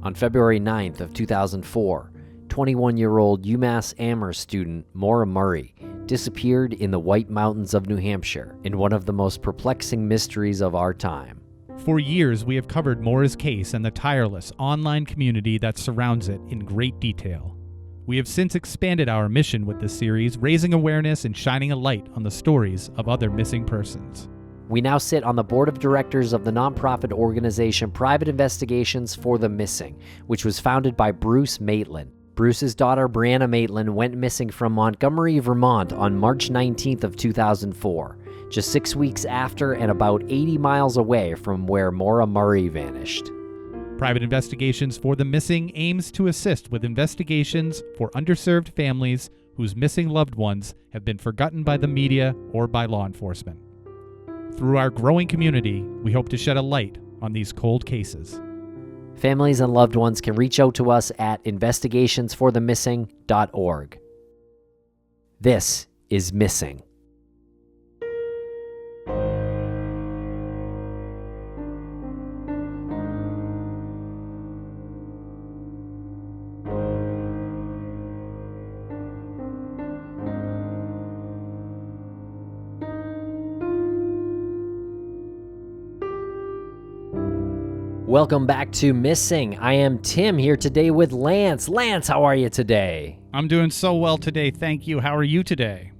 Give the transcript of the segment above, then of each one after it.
On February 9th of 2004, 21-year-old UMass Amherst student Maura Murray disappeared in the White Mountains of New Hampshire in one of the most perplexing mysteries of our time. For years, we have covered Maura's case and the tireless online community that surrounds it in great detail. We have since expanded our mission with this series, raising awareness and shining a light on the stories of other missing persons. We now sit on the board of directors of the nonprofit organization Private Investigations for the Missing, which was founded by Bruce Maitland. Bruce's daughter, Brianna Maitland, went missing from Montgomery, Vermont on March 19th of 2004, just 6 weeks after and about 80 miles away from where Maura Murray vanished. Private Investigations for the Missing aims to assist with investigations for underserved families whose missing loved ones have been forgotten by the media or by law enforcement. Through our growing community, we hope to shed a light on these cold cases. Families and loved ones can reach out to us at investigationsforthemissing.org. This is Missing. Welcome back to Missing. I am Tim here today with Lance. Lance, how are you today? I'm doing so well today, thank you. How are you today?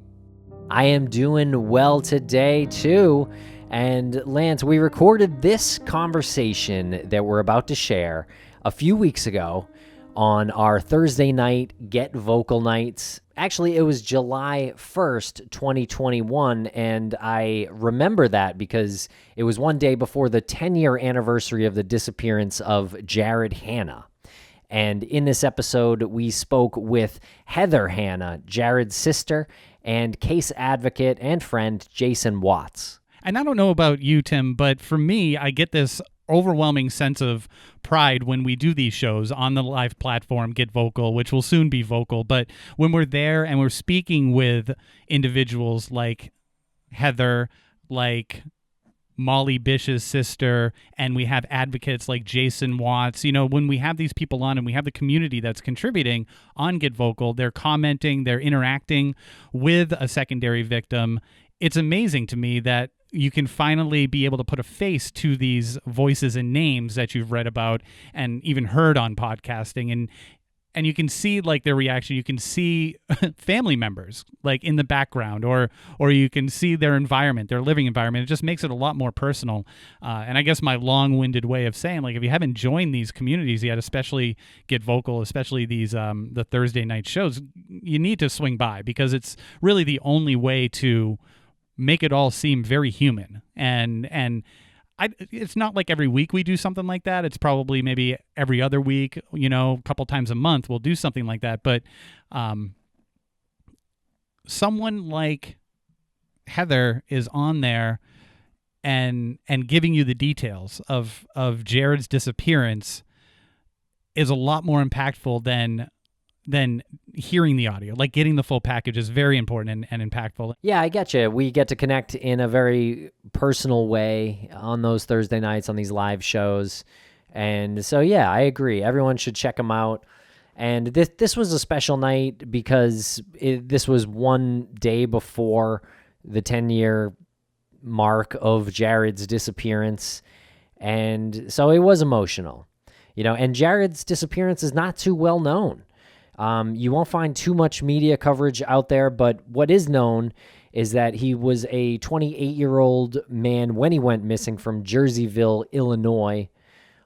I am doing well today, too. And Lance, we recorded this conversation that we're about to share a few weeks ago on our Thursday night Get Vocal nights. Actually, it was July 1st, 2021, and I remember that because it was one day before the 10-year anniversary of the disappearance of Jared Hanna. And in this episode, we spoke with Heather Hanna, Jared's sister, and case advocate and friend Jason Watts. And I don't know about you, Tim, but for me, I get this overwhelming sense of pride when we do these shows on the live platform Get Vocal, which will soon be Vocal. But when we're there and we're speaking with individuals like Heather, like Molly Bish's sister, and we have advocates like Jason Watts, you know, when we have these people on and we have the community that's contributing on Get Vocal, they're commenting, they're interacting with a secondary victim. It's amazing to me that you can finally be able to put a face to these voices and names that you've read about and even heard on podcasting, and you can see like their reaction. You can see family members like in the background, or you can see their environment, their living environment. It just makes it a lot more personal. And I guess my long-winded way of saying, like, if you haven't joined these communities yet, especially Get Vocal, especially these the Thursday night shows, you need to swing by because it's really the only way to make it all seem very human. And it's not like every week we do something like that. It's probably maybe every other week, you know, a couple times a month we'll do something like that. But someone like Heather is on there and giving you the details of Jared's disappearance is a lot more impactful than hearing the audio. Like getting the full package is very important and impactful. Yeah, I get you. We get to connect in a very personal way on those Thursday nights on these live shows. And so, yeah, I agree. Everyone should check them out. And this was a special night because this was one day before the 10-year mark of Jared's disappearance. And so it was emotional, you know, and Jared's disappearance is not too well known. You won't find too much media coverage out there, but what is known is that he was a 28-year-old man when he went missing from Jerseyville, Illinois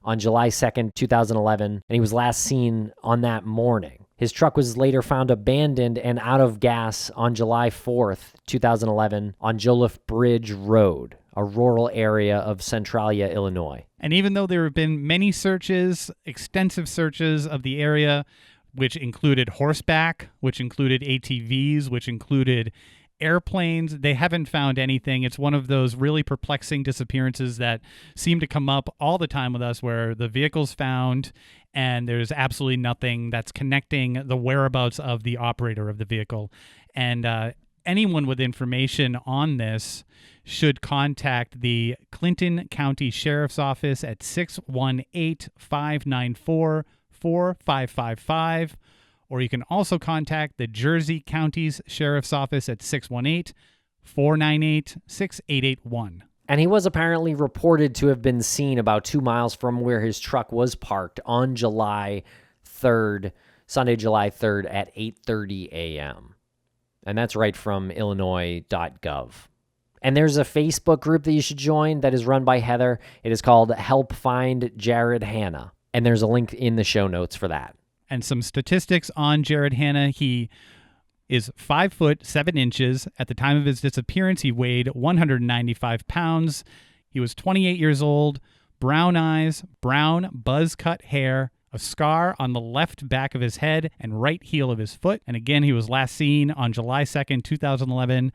on July 2nd, 2011, and he was last seen on that morning. His truck was later found abandoned and out of gas on July 4th, 2011 on Joliffe Bridge Road, a rural area of Centralia, Illinois. And even though there have been many searches, extensive searches of the area, which included horseback, which included ATVs, which included airplanes, they haven't found anything. It's one of those really perplexing disappearances that seem to come up all the time with us, where the vehicle's found and there's absolutely nothing that's connecting the whereabouts of the operator of the vehicle. And anyone with information on this should contact the Clinton County Sheriff's Office at 618-594-4555, or you can also contact the Jersey County's Sheriff's Office at 618-498-6881. And he was apparently reported to have been seen about 2 miles from where his truck was parked on July 3rd, Sunday, July 3rd at 8:30 a.m. And that's right from Illinois.gov. And there's a Facebook group that you should join that is run by Heather. It is called Help Find Jared Hanna. And there's a link in the show notes for that. And some statistics on Jared Hanna. He is 5 foot 7 inches. At the time of his disappearance, he weighed 195 pounds. He was 28 years old, brown eyes, brown buzz-cut hair, a scar on the left back of his head and right heel of his foot. And again, he was last seen on July 2nd, 2011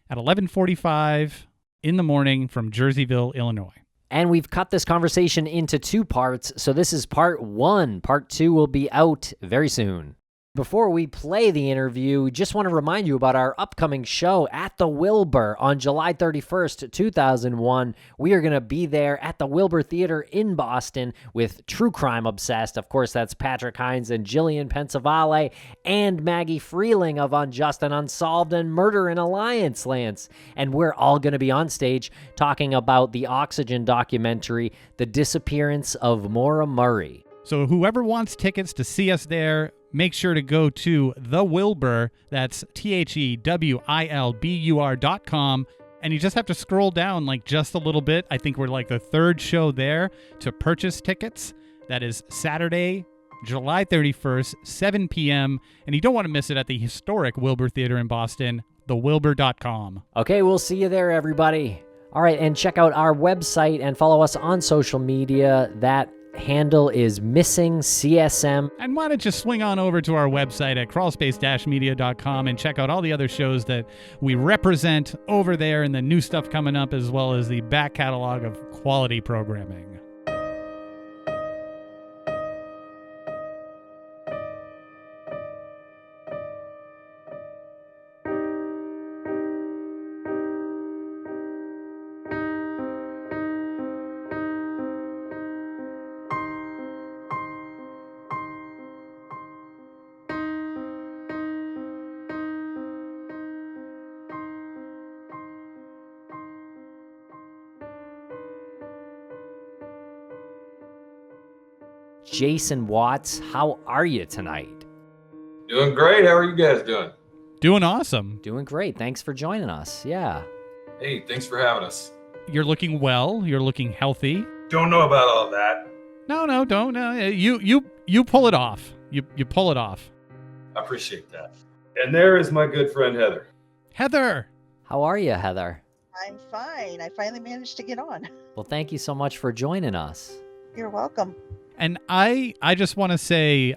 at 11:45 in the morning from Jerseyville, Illinois. And we've cut this conversation into 2 parts, so this is part 1. Part 2 will be out very soon. Before we play the interview, we just want to remind you about our upcoming show at the Wilbur on July 31st, 2001. We are going to be there at the Wilbur Theater in Boston with True Crime Obsessed. Of course, that's Patrick Hines and Jillian Pensavalle and Maggie Freeling of Unjust and Unsolved and Murder in Alliance, Lance. And we're all going to be on stage talking about the Oxygen documentary, The Disappearance of Maura Murray. So whoever wants tickets to see us there, make sure to go to The Wilbur, that's THEWILBUR.com, and you just have to scroll down like just a little bit. I think we're like the 3rd show there to purchase tickets. That is Saturday, July 31st, 7 p.m., and you don't want to miss it at the historic Wilbur Theater in Boston, thewilbur.com. Okay, we'll see you there, everybody. All right, and check out our website and follow us on social media. That handle is Missing CSM. And why don't you swing on over to our website at crawlspace-media.com and check out all the other shows that we represent over there and the new stuff coming up, as well as the back catalog of quality programming. Jason Watts, how are you tonight? Doing great. How are you guys doing? Doing awesome. Doing great. Thanks for joining us. Yeah. Hey, thanks for having us. You're looking well. You're looking healthy. Don't know about all that. No, don't. No. You pull it off. You pull it off. I appreciate that. And there is my good friend Heather. Heather. How are you, Heather? I'm fine. I finally managed to get on. Well, thank you so much for joining us. You're welcome. And I just want to say,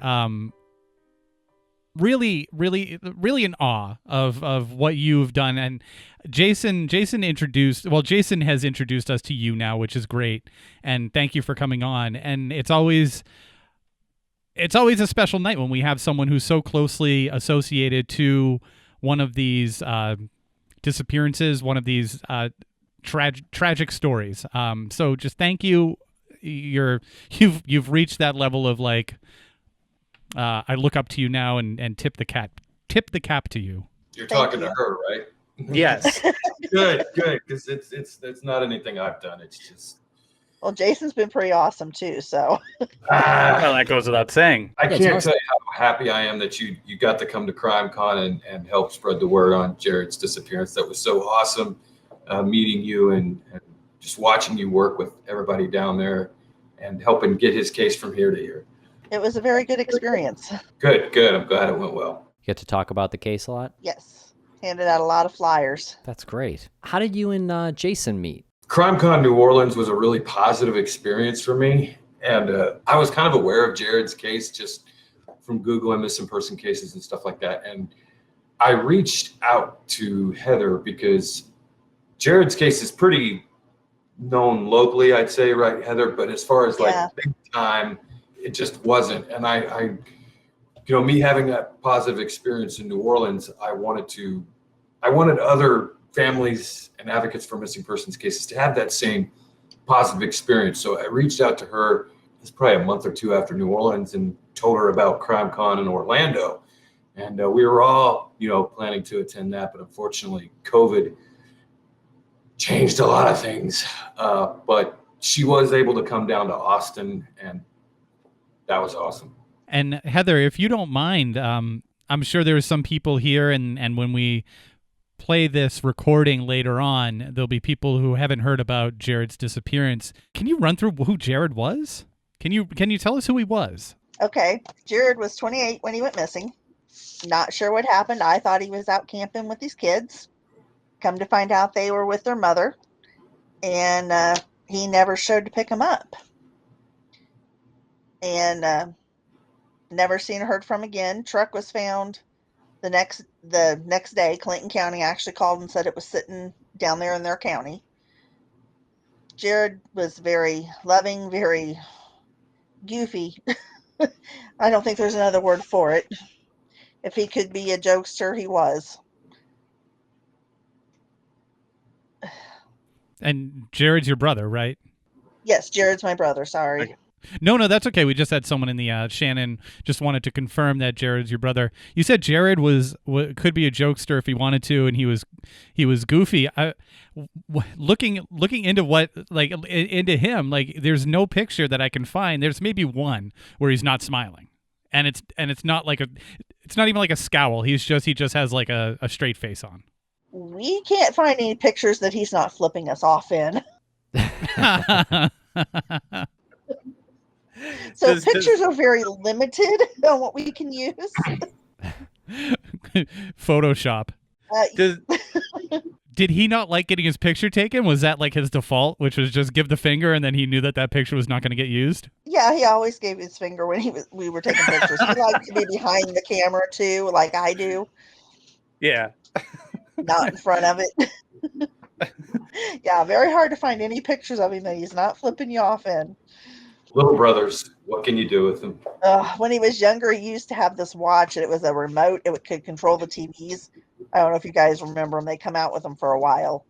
really in awe of what you've done. And Jason has introduced us to you now, which is great. And thank you for coming on. And it's always a special night when we have someone who's so closely associated to one of these disappearances, one of these tragic stories. So just thank you. You've reached that level of like, I look up to you now and tip the cap to you. You're talking to her, right? Yes. Good, because it's not anything I've done. It's just. Well, Jason's been pretty awesome too. So. Well, that goes without saying. I can't tell you how happy I am that you got to come to CrimeCon and help spread the word on Jared's disappearance. That was so awesome, meeting you and just watching you work with everybody down there and helping get his case from here to here. It was a very good experience. Good. I'm glad it went well. You get to talk about the case a lot? Yes. Handed out a lot of flyers. That's great. How did you and Jason meet? CrimeCon New Orleans was a really positive experience for me. And I was kind of aware of Jared's case just from Googling missing person cases and stuff like that. And I reached out to Heather because Jared's case is pretty known locally, I'd say, right, Heather? But as far as big time, it just wasn't. And I me having that positive experience in New Orleans, I wanted other families and advocates for missing persons cases to have that same positive experience. So I reached out to her, it's probably a month or two after New Orleans, and told her about CrimeCon in Orlando. And we were all, planning to attend that, but unfortunately COVID changed a lot of things. But she was able to come down to Austin, and that was awesome. And Heather, if you don't mind, I'm sure there's some people here, and when we play this recording later on, there'll be people who haven't heard about Jared's disappearance. Can you run through who Jared was? Can you tell us who he was? Okay. Jared was 28 when he went missing. Not sure what happened. I thought he was out camping with his kids. Come to find out they were with their mother. And he never showed to pick them up. And never seen or heard from again. Truck was found the next day. Clinton County actually called and said it was sitting down there in their county. Jared was very loving, very goofy. I don't think there's another word for it. If he could be a jokester, he was. And Jared's your brother, right? Yes, Jared's my brother. Sorry. Okay. No, that's okay. We just had someone in the Shannon just wanted to confirm that Jared's your brother. You said Jared could be a jokester if he wanted to, and he was goofy. Looking into into him, there's no picture that I can find. There's maybe one where he's not smiling, and it's not it's not even like a scowl. He just has like a straight face on. We can't find any pictures that he's not flipping us off in. So pictures are very limited on what we can use. Photoshop. Did he not like getting his picture taken? Was that like his default, which was just give the finger, and then he knew that picture was not going to get used? Yeah, he always gave his finger when we were taking pictures. He liked to be behind the camera too, like I do. Yeah. Not in front of it. Yeah, very hard to find any pictures of him that he's not flipping you off in. Little brothers, what can you do with them? When he was younger, he used to have this watch, and it was a remote. It could control the TVs. I don't know if you guys remember them. They come out with them for a while.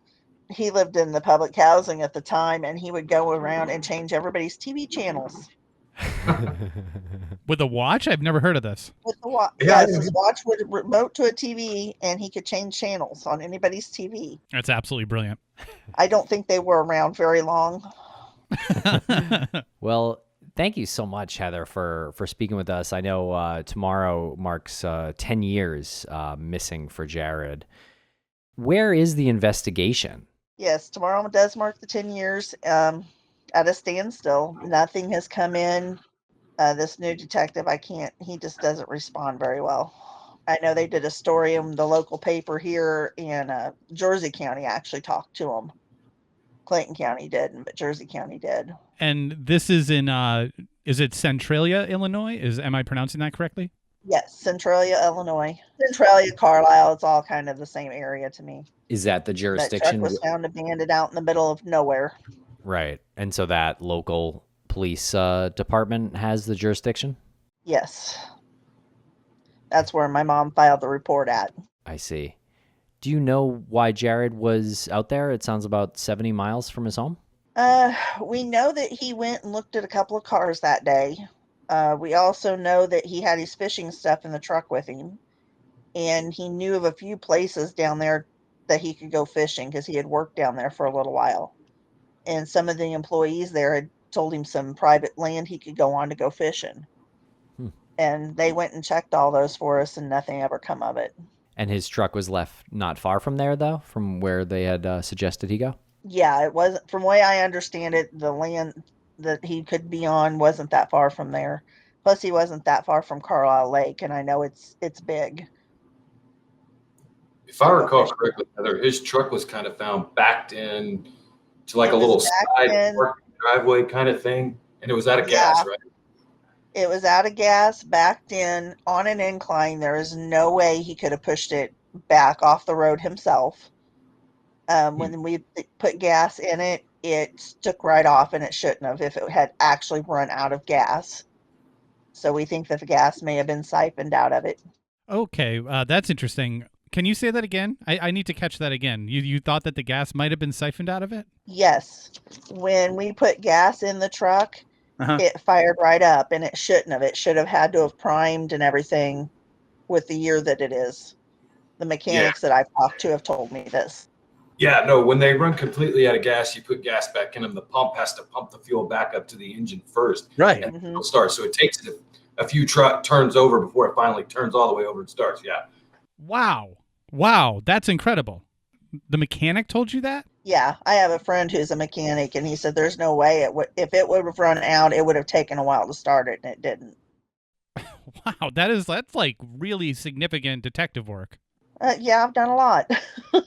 He lived in the public housing at the time, and he would go around and change everybody's TV channels. With a watch? I've never heard of this. With the watch, yes, his watch would remote to a TV, and he could change channels on anybody's TV. That's absolutely brilliant. I don't think they were around very long. Well, thank you so much, Heather, for speaking with us. I know tomorrow marks 10 years missing for Jared. Where is the investigation? Yes, tomorrow does mark the 10 years at a standstill. Nothing has come in. This new detective, he just doesn't respond very well. I know they did a story in the local paper here in Jersey County actually talked to him. Clinton County didn't, but Jersey County did. And this is in, is it Centralia, Illinois? Am I pronouncing that correctly? Yes, Centralia, Illinois. Centralia, Carlisle, it's all kind of the same area to me. Is that the That jurisdiction? truck was found abandoned out in the middle of nowhere. Right. And so that local police department has the jurisdiction? Yes. That's where my mom filed the report at. I see. Do you know why Jared was out there? It sounds about 70 miles from his home. We know that he went and looked at a couple of cars that day. We also know that he had his fishing stuff in the truck with him. And he knew of a few places down there that he could go fishing because he had worked down there for a little while. And some of the employees there had told him some private land he could go on to go fishing. And they went and checked all those for us, and nothing ever come of it. And his truck was left not far from there, though, from where they had suggested he go? Yeah, it wasn't. From the way I understand it, the land that he could be on wasn't that far from there. Plus, he wasn't that far from Carlisle Lake, and I know it's big. If I recall correctly, Heather, his truck was kind of found backed in to like a little side driveway kind of thing, and it was out of gas, right? It was out of gas, backed in on an incline. There is no way he could have pushed it back off the road himself. When we put gas in it, it took right off, and it shouldn't have if it had actually run out of gas. So we think that the gas may have been siphoned out of it. Okay, that's interesting. Can you say that again? I need to catch that again. You thought that the gas might have been siphoned out of it? Yes. When we put gas in the truck, it fired right up, and it shouldn't have. It should have had to have primed and everything with the year that it is. The mechanics that I've talked to have told me this. Yeah, no, when they run completely out of gas, you put gas back in them. The pump has to pump the fuel back up to the engine first. Right. And it'll start. So it takes it a few turns over before it finally turns all the way over and starts. Yeah. Wow. That's incredible. The mechanic told you that? Yeah, I have a friend who's a mechanic, and he said there's no way if it would have run out, it would have taken a while to start it, and it didn't. Wow, that's like really significant detective work. Yeah, I've done a lot.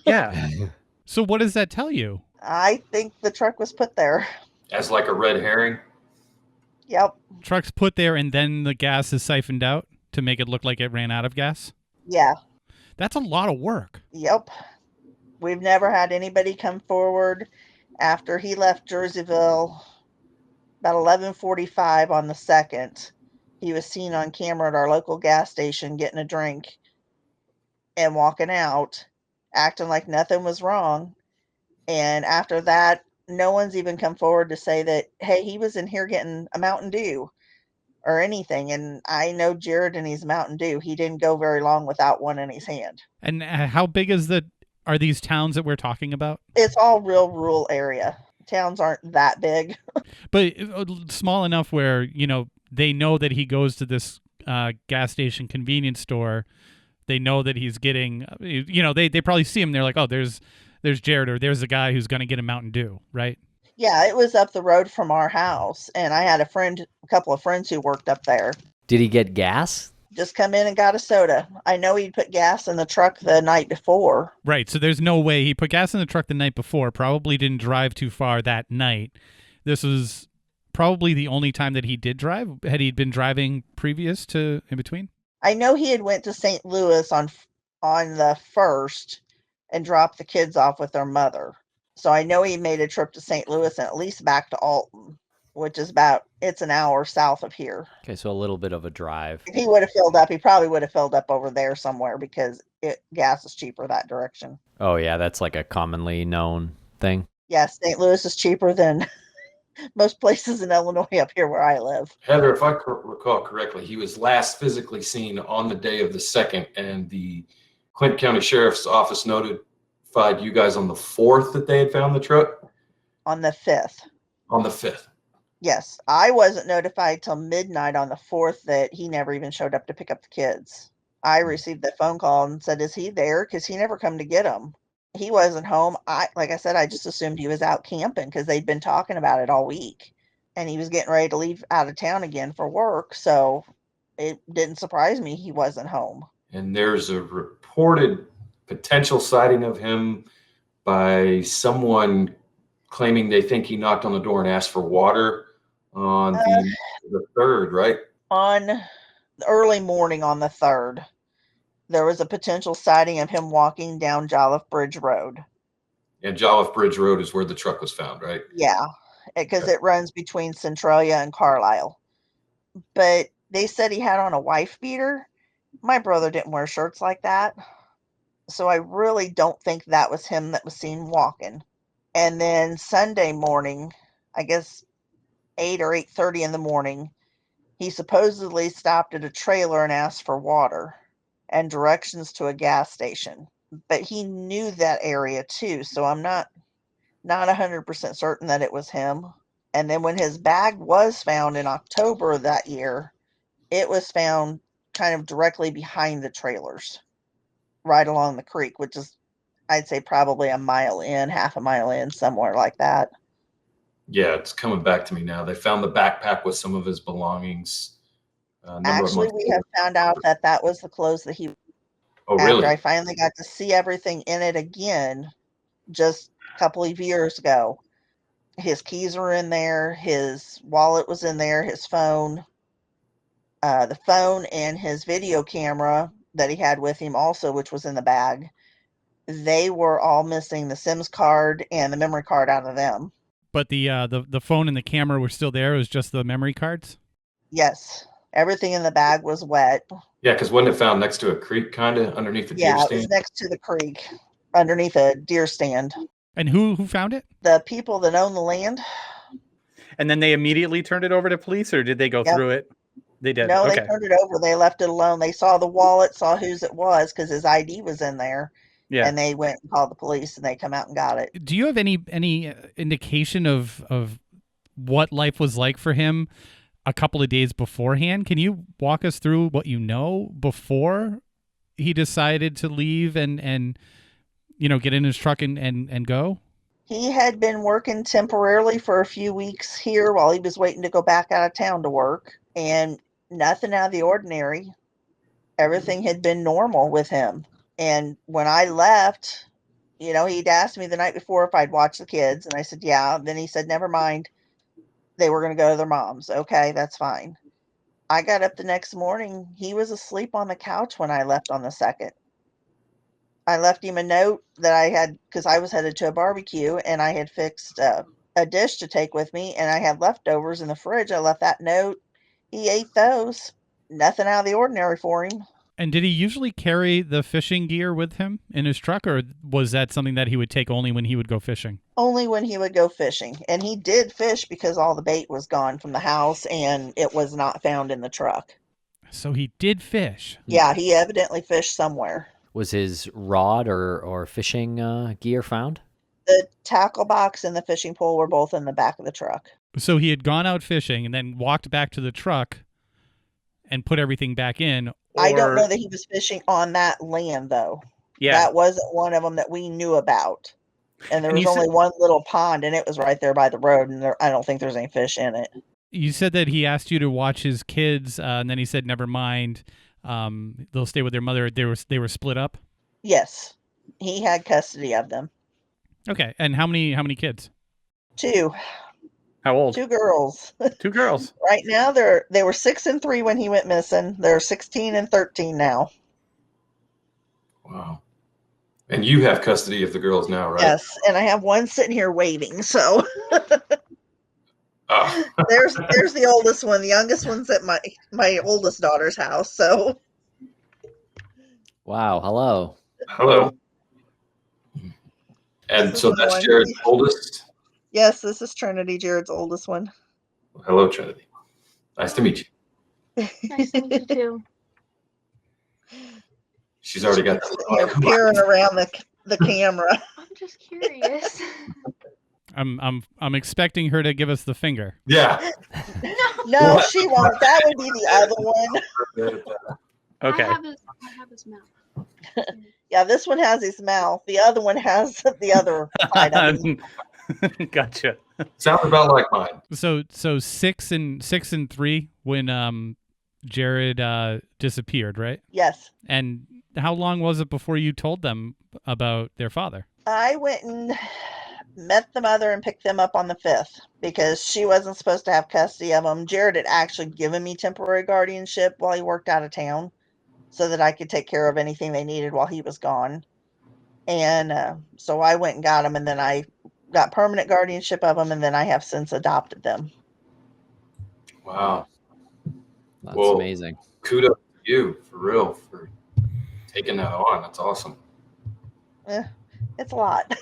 Yeah. So what does that tell you? I think the truck was put there. As like a red herring. Yep. Truck's put there and then the gas is siphoned out to make it look like it ran out of gas? Yeah. That's a lot of work. Yep. We've never had anybody come forward after he left Jerseyville about 11:45 on the 2nd. He was seen on camera at our local gas station getting a drink and walking out, acting like nothing was wrong. And after that, no one's even come forward to say that, hey, he was in here getting a Mountain Dew or anything. And I know Jared and his Mountain Dew. He didn't go very long without one in his hand. And how big are these towns that we're talking about? It's all real rural area. Towns aren't that big. But small enough where, they know that he goes to this gas station convenience store. They know that he's getting, they probably see him. They're like, oh, there's Jared, or there's a guy who's going to get a Mountain Dew, right? Yeah, it was up the road from our house. And I had a couple of friends who worked up there. Did he get gas? Just come in and got a soda. I know he'd put gas in the truck the night before. Right. So there's no way he put gas in the truck the night before, probably didn't drive too far that night. This was probably the only time that he did drive. Had he been driving previous to in between? I know he had went to St. Louis on the 1st and dropped the kids off with their mother. So I know he made a trip to St. Louis and at least back to Alton, which is it's an hour south of here. Okay, so a little bit of a drive. If he would have filled up, he probably would have filled up over there somewhere because gas is cheaper that direction. Oh, yeah, that's like a commonly known thing. Yeah, St. Louis is cheaper than most places in Illinois up here where I live. Heather, if I recall correctly, he was last physically seen on the day of the 2nd, and the Clinton County Sheriff's Office notified you guys on the 4th that they had found the truck? On the 5th. On the 5th. Yes, I wasn't notified till midnight on the 4th that he never even showed up to pick up the kids. I received the phone call and said, is he there? Because he never come to get them. He wasn't home. Like I said, I just assumed he was out camping because they'd been talking about it all week. And he was getting ready to leave out of town again for work. So it didn't surprise me he wasn't home. And there's a reported potential sighting of him by someone claiming they think he knocked on the door and asked for water on the 3rd, right? On the early morning on the 3rd, there was a potential sighting of him walking down Jolliffe Bridge Road. And Jolliffe Bridge Road is where the truck was found, right? Yeah, because it runs between Centralia and Carlisle. But they said he had on a wife beater. My brother didn't wear shirts like that. So I really don't think that was him that was seen walking. And then Sunday morning, I guess 8 or 8:30 in the morning, he supposedly stopped at a trailer and asked for water and directions to a gas station. But he knew that area too, so I'm not 100% certain that it was him. And then when his bag was found in October of that year, it was found kind of directly behind the trailers, right along the creek, which is, I'd say, probably a mile in, half a mile in, somewhere like that. Yeah, it's coming back to me now. They found the backpack with some of his belongings. Actually, we have found out that was the clothes that he. Oh, after really? I finally got to see everything in it again, just a couple of years ago. His keys were in there. His wallet was in there. His phone. The phone and his video camera that he had with him also, which was in the bag. They were all missing the SIMS card and the memory card out of them. But the phone and the camera were still there. It was just the memory cards? Yes. Everything in the bag was wet. Yeah, because wasn't it found next to a creek, kind of underneath the deer Yeah, it stand? was next to the creek, underneath a deer stand. And who found it? The people that own the land. And then they immediately turned it over to police, or did they go Yep. through it? They did. No, Okay. they turned it over. They left it alone. They saw the wallet, saw whose it was because his ID was in there. Yeah. And they went and called the police, and they come out and got it. Do you have any indication of what life was like for him a couple of days beforehand? Can you walk us through what you know before he decided to leave and get in his truck and go? He had been working temporarily for a few weeks here while he was waiting to go back out of town to work, and nothing out of the ordinary. Everything had been normal with him. And when I left, he'd asked me the night before if I'd watch the kids, and I said, yeah. Then he said, never mind. They were going to go to their mom's. Okay, that's fine. I got up the next morning. He was asleep on the couch when I left on the 2nd. I left him a note that I had, because I was headed to a barbecue, and I had fixed a dish to take with me, and I had leftovers in the fridge. I left that note. He ate those. Nothing out of the ordinary for him. And did he usually carry the fishing gear with him in his truck, or was that something that he would take only when he would go fishing? Only when he would go fishing. And he did fish because all the bait was gone from the house, and it was not found in the truck. So he did fish. Yeah, he evidently fished somewhere. Was his rod or fishing gear found? The tackle box and the fishing pole were both in the back of the truck. So he had gone out fishing and then walked back to the truck and put everything back in. I don't know that he was fishing on that land, though. Yeah. That wasn't one of them that we knew about. And there And was you only said- one little pond, and it was right there by the road, and I don't think there's any fish in it. You said that he asked you to watch his kids, and then he said, never mind. They'll stay with their mother. They were split up? Yes. He had custody of them. Okay. And how many kids? 2. How old? 2 girls. 2 girls. Right now, they were 6 and 3 when he went missing. They're 16 and 13 now. Wow. And you have custody of the girls now, right? Yes, and I have one sitting here waving. So Oh. there's the oldest one. The youngest one's at my oldest daughter's house. So Wow. Hello. Hello. And This so is the that's one. Jared's oldest. yes, this is Trinity, Jared's oldest one. Hello, Trinity. Nice to meet you. Nice to meet you too. She's already got You're peering around the camera. I'm just curious. I'm expecting her to give us the finger. Yeah. No, What? she won't. That would be the other one. Okay. I have his mouth. Yeah, this one has his mouth. The other one has the other side of him. Gotcha. Sounds about like mine. So 6 and 3 when Jared disappeared, right? Yes. And how long was it before you told them about their father? I went and met the mother and picked them up on the 5th because she wasn't supposed to have custody of them. Jared had actually given me temporary guardianship while he worked out of town so that I could take care of anything they needed while he was gone. And so I went and got them, and then I got permanent guardianship of them, and then I have since adopted them. Wow. That's Well, amazing. Kudos to you, for real, for taking that on. That's awesome. It's a lot.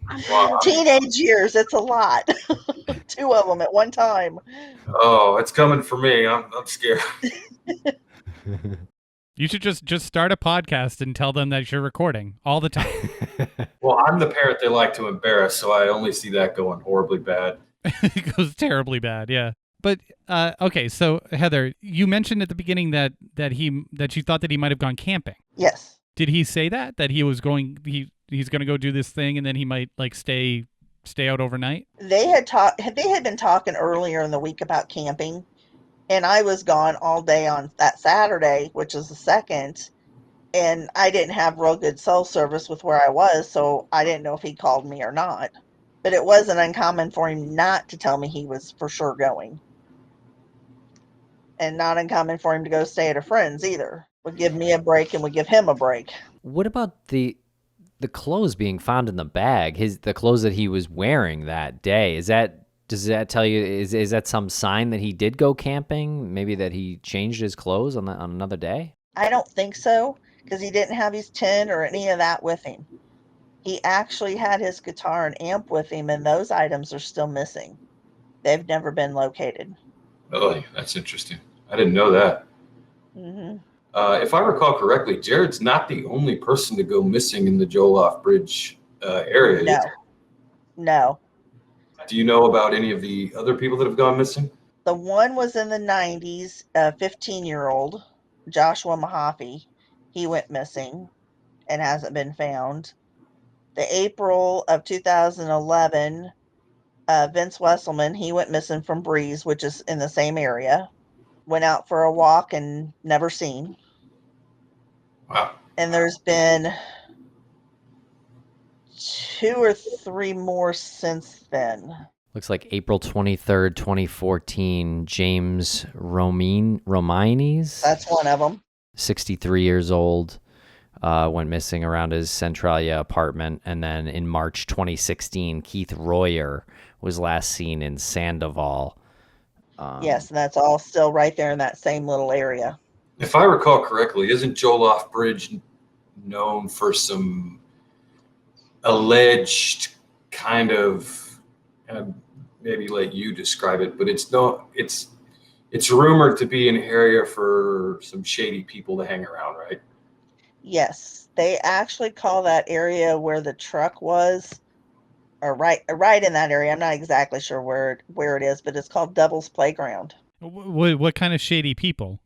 I'm Wow. Teenage years, it's a lot. 2 of them at one time. Oh, it's coming for me. I'm scared. You should just start a podcast and tell them that you're recording all the time. Well, I'm the parent they like to embarrass, so I only see that going horribly bad. It goes terribly bad, yeah. But okay, so Heather, you mentioned at the beginning that you thought that he might have gone camping. Yes. Did he say that he was going he's going to go do this thing and then he might like stay out overnight? They had been talking earlier in the week about camping, and I was gone all day on that Saturday, which is the 2nd, and I didn't have real good cell service with where I was, so I didn't know if he called me or not. But it wasn't uncommon for him not to tell me he was for sure going. And not uncommon for him to go stay at a friend's either. Would give me a break and would give him a break. What about the clothes being found in the bag? The clothes that he was wearing that day, is that Does that tell you, is that some sign that he did go camping? Maybe that he changed his clothes on another day? I don't think so, because he didn't have his tent or any of that with him. He actually had his guitar and amp with him, and those items are still missing. They've never been located. Oh, that's interesting. I didn't know that. Hmm. If I recall correctly, Jared's not the only person to go missing in the Joloff Bridge area. No, is he? no. Do you know about any of the other people that have gone missing? The one was in the 90s, a 15-year-old, Joshua Mahaffey. He went missing and hasn't been found. The April of 2011, Vince Wesselman, he went missing from Breeze, which is in the same area. Went out for a walk and never seen. Wow. And there's been 2 or 3 more since then. Looks like April 23rd, 2014, James Romines, That's one of them. 63 years old, went missing around his Centralia apartment. And then in March 2016, Keith Royer was last seen in Sandoval. Yes, and that's all still right there in that same little area. If I recall correctly, isn't Joloff Bridge known for some alleged kind of, maybe let you describe it, but it's rumored to be an area for some shady people to hang around, right? Yes, they actually call that area where the truck was, or right in that area. I'm not exactly sure where it is, but it's called Devil's Playground. What kind of shady people?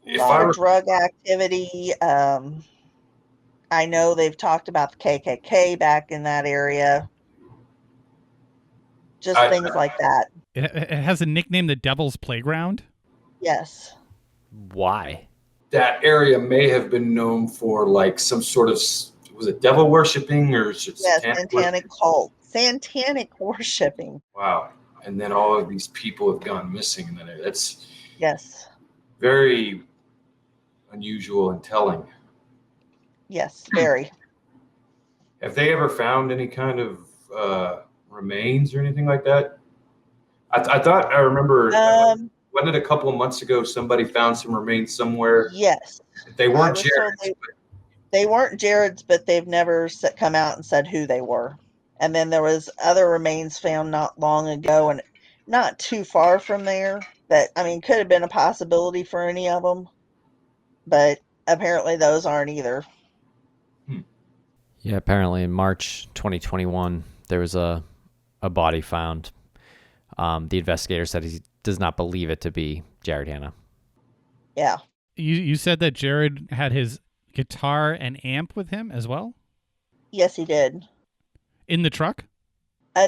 A lot of drug activity. I know they've talked about the KKK back in that area. Just things like that. It has a nickname, the Devil's Playground? Yes. Why? That area may have been known for like some sort of, was it devil worshipping or Satanic cult. Satanic worshipping. Wow. And then all of these people have gone missing in that area. That's Yes. very unusual and telling. Yes, very. Have they ever found any kind of remains or anything like that? I thought I remember, wasn't it a couple of months ago somebody found some remains somewhere? Yes. They weren't Jared's. They weren't Jared's, but they've never come out and said who they were. And then there was other remains found not long ago and not too far from there that, could have been a possibility for any of them. But apparently those aren't either. Yeah, apparently in March 2021, there was a body found. The investigator said he does not believe it to be Jared Hanna. Yeah. You said that Jared had his guitar and amp with him as well? Yes, he did. In the truck?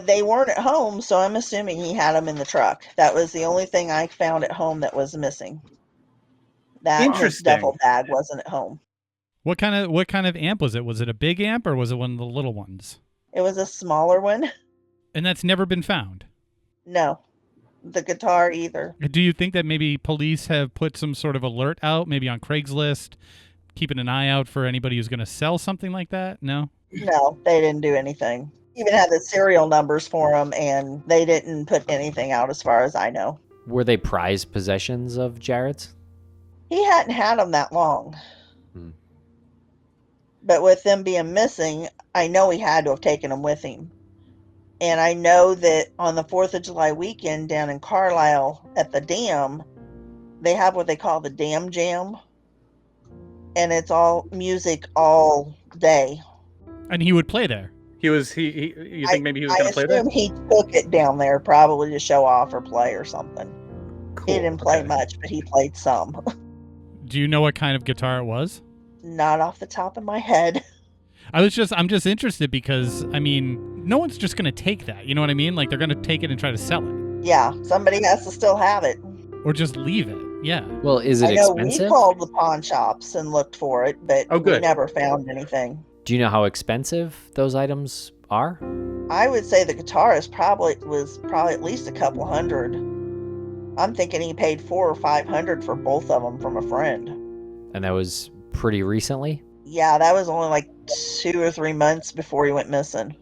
They weren't at home, so I'm assuming he had them in the truck. That was the only thing I found at home that was missing. That his duffel bag wasn't at home. What kind of amp was it? Was it a big amp or was it one of the little ones? It was a smaller one. And that's never been found? No. The guitar either. Do you think that maybe police have put some sort of alert out, maybe on Craigslist, keeping an eye out for anybody who's going to sell something like that? No? No, they didn't do anything. Even had the serial numbers for them, and they didn't put anything out as far as I know. Were they prized possessions of Jared's? He hadn't had them that long. But with them being missing, I know he had to have taken them with him. And I know that on the 4th of July weekend down in Carlisle at the dam, they have what they call the Dam Jam. And it's all music all day. And he would play there? You think maybe he was going to play there? I assume he took it down there probably to show off or play or something. Cool. He didn't play much, but he played some. Do you know what kind of guitar it was? Not off the top of my head. I'm just interested because, no one's just going to take that. You know what I mean? Like, they're going to take it and try to sell it. Yeah, somebody has to still have it. Or just leave it. Yeah. Well, is it expensive? We called the pawn shops and looked for it, but we never found anything. Do you know how expensive those items are? I would say the guitar was probably at least a couple hundred. I'm thinking he paid $400 or $500 for both of them from a friend. And that was pretty recently? Yeah, that was only like 2 or 3 months before he went missing.